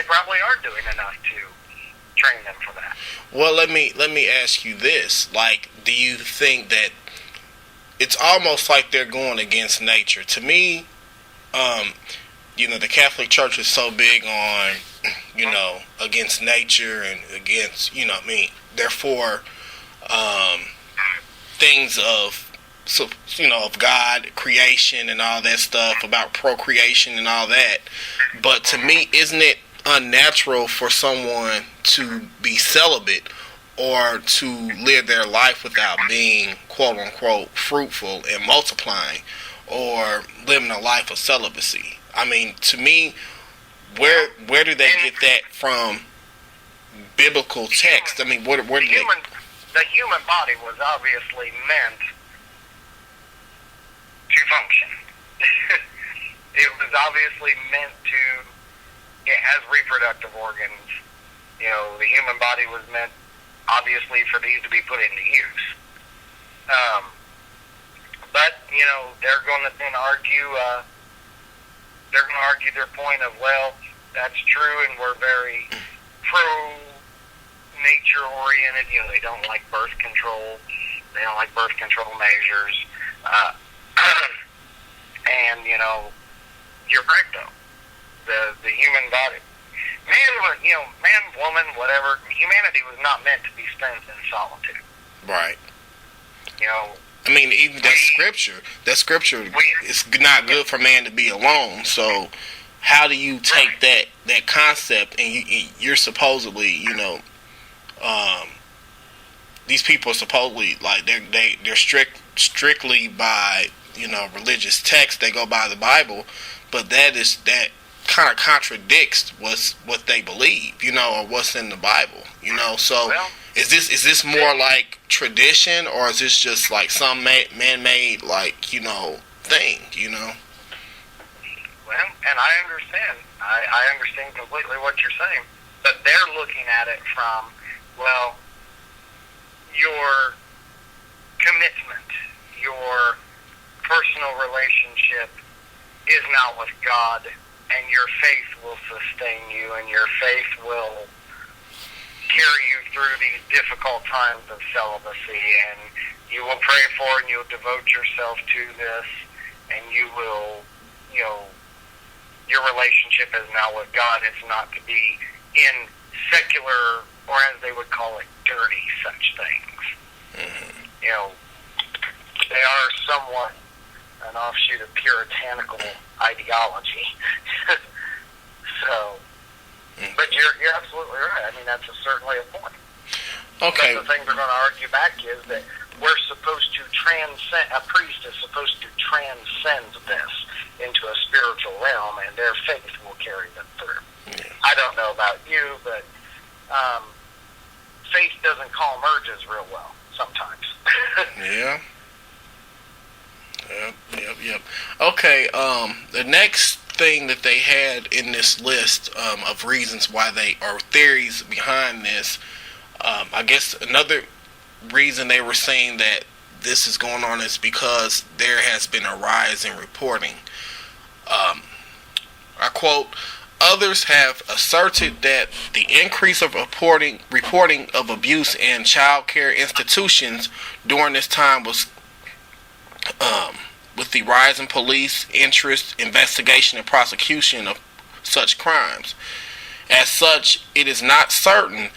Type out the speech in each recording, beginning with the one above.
probably are doing enough to train them for that. Well, let me ask you this: like, do you think that it's almost like they're going against nature? To me, the Catholic Church is so big on, against nature and against, therefore, things of, of God, creation and all that stuff, about procreation and all that. But to me, isn't it unnatural for someone to be celibate or to live their life without being, quote unquote, fruitful and multiplying, or living a life of celibacy? I mean, to me, where do they get that from? Biblical text. I mean, where do they? The human body was obviously meant to function. It was obviously meant to. It has reproductive organs. The human body was meant, obviously, for these to be put into use. But they're going to then argue. They're going to argue their point of, well, that's true, and we're very pro-nature oriented. They don't like birth control. They don't like birth control measures. And you're right though. The human body, man, woman, whatever. Humanity was not meant to be spent in solitude. Right. I mean, even that scripture is not good for man to be alone. So, how do you take that concept and you're supposedly, these people are supposedly like they're strictly by religious text. They go by the Bible, but that kind of contradicts what they believe, or what's in the Bible, So. Well, Is this more like tradition, or is this just like some man-made thing, Well, and I understand. I understand completely what you're saying, but they're looking at it from, well, your commitment, your personal relationship is not with God, and your faith will sustain you, and your faith will carry you through these difficult times of celibacy, and you will pray for and you'll devote yourself to this, and you will, your relationship is now with God. It's not to be in secular, or as they would call it, dirty such things. Mm-hmm. They are somewhat an offshoot of puritanical ideology. So, but you're absolutely right. I mean, that's certainly a point. Okay. But the thing they're going to argue back is that we're supposed to transcend, a priest is supposed to transcend this into a spiritual realm, and their faith will carry them through. Yeah. I don't know about you, but faith doesn't calm urges real well sometimes. Yeah. Yep. Okay, the next thing that they had in this list of reasons why or theories behind this, I guess another reason they were saying that this is going on is because there has been a rise in reporting. I quote, others have asserted that the increase of reporting of abuse in child care institutions during this time was with the rise in police interest, investigation, and prosecution of such crimes. As such, it is not certain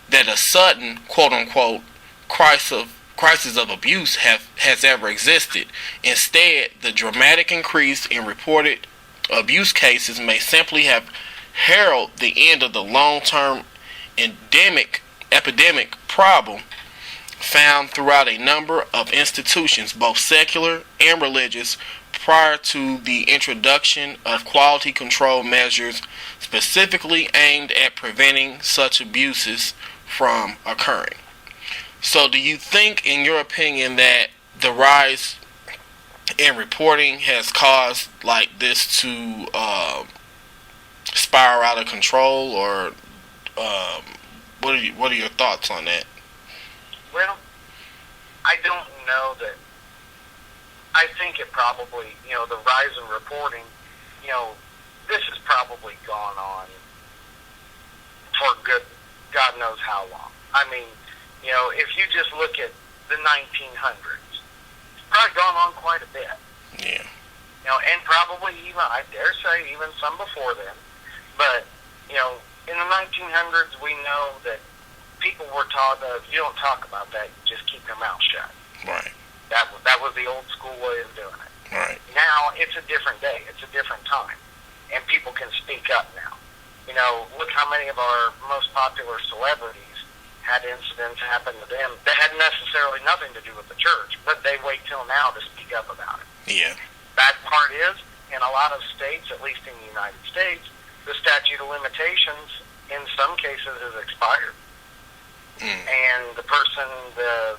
that a sudden, quote-unquote, crisis of abuse has ever existed. Instead, the dramatic increase in reported abuse cases may simply have heralded the end of the long-term epidemic problem found throughout a number of institutions, both secular and religious, prior to the introduction of quality control measures specifically aimed at preventing such abuses from occurring. So do you think, in your opinion, that the rise in reporting has caused this to spiral out of control, or what are your thoughts on that? Well, I don't know that. I think it probably, the rise in reporting, this has probably gone on knows how long. I mean, you know, if you just look at the 1900s, it's probably gone on quite a bit. Yeah. You know, and probably even, I dare say, even some before then. But, you know, in the 1900s, we know that people were taught that if you don't talk about that, you just keep your mouth shut. Right. That was the old school way of doing it. Right. Now, it's a different day. It's a different time. And people can speak up now. You know, look how many of our most popular celebrities had incidents happen to them that had necessarily nothing to do with the church, but they wait till now to speak up about it. Yeah. Bad part is, in a lot of states, at least in the United States, the statute of limitations, in some cases, has expired. And the person, the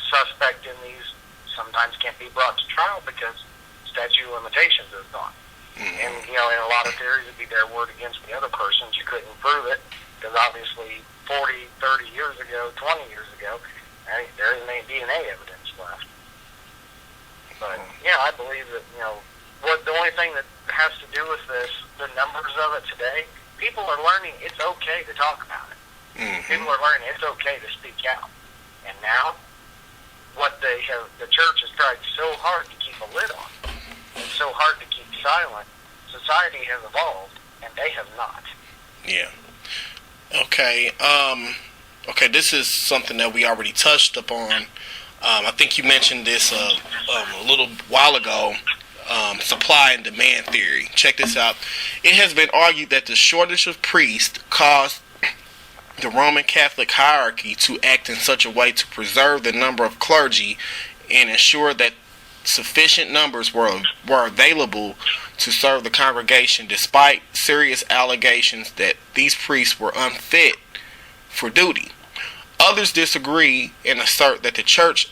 suspect in these sometimes can't be brought to trial because statute of limitations is gone. And, you know, in a lot of theories, it'd be their word against the other person's. You couldn't prove it because obviously 40, 30 years ago, 20 years ago, there isn't any DNA evidence left. But, yeah, I believe that, you know, the only thing that has to do with this, the numbers of it today, people are learning it's okay to talk about it. People are learning it's okay to speak out. And now, the church has tried so hard to keep a lid on, and so hard to keep silent, society has evolved, and they have not. Yeah. Okay. Okay, this is something that we already touched upon. I think you mentioned this a little while ago, supply and demand theory. Check this out. It has been argued that the shortage of priests caused the Roman Catholic hierarchy to act in such a way to preserve the number of clergy and ensure that sufficient numbers were available to serve the congregation, despite serious allegations that these priests were unfit for duty. Others disagree and assert that the church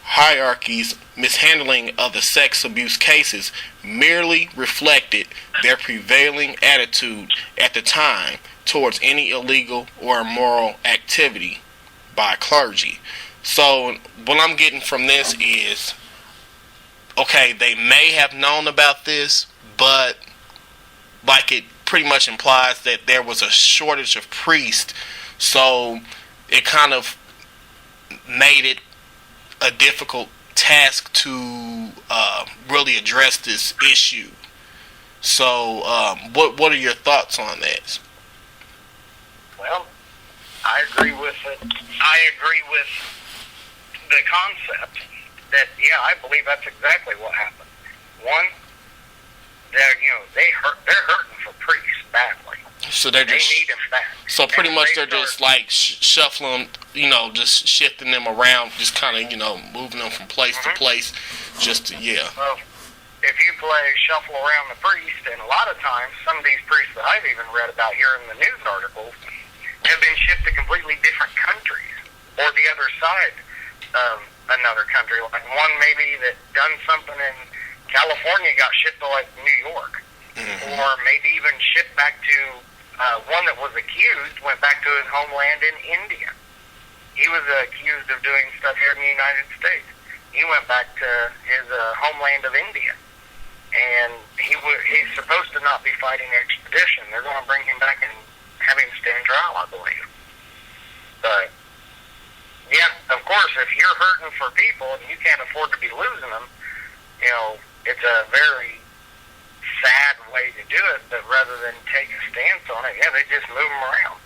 hierarchy's mishandling of the sex abuse cases merely reflected their prevailing attitude at the time towards any illegal or immoral activity by clergy. So what I'm getting from this is, okay, they may have known about this, but like it pretty much implies that there was a shortage of priests, so it kind of made it a difficult task to really address this issue. So what are your thoughts on that? Well, I agree with it. I agree with the concept that, yeah, I believe that's exactly what happened. One, they're hurting for priests badly. So they need them back. So pretty much they're just like shuffling, just shifting them around, just kind of, moving them from place to place, just to, yeah. Well, if you play shuffle around the priest, and a lot of times, some of these priests that I've even read about here in the news articles have been shipped to completely different countries, or the other side of another country. Like one maybe that done something in California got shipped to like New York, or maybe even shipped back to one that was accused went back to his homeland in India. He was accused of doing stuff here in the United States. He went back to his homeland of India, and he's supposed to not be fighting extradition. They're going to bring him back and have him stand trial, I believe. But yeah, of course, if you're hurting for people and you can't afford to be losing them, it's a very sad way to do it. But rather than take a stance on it, yeah, they just move them around.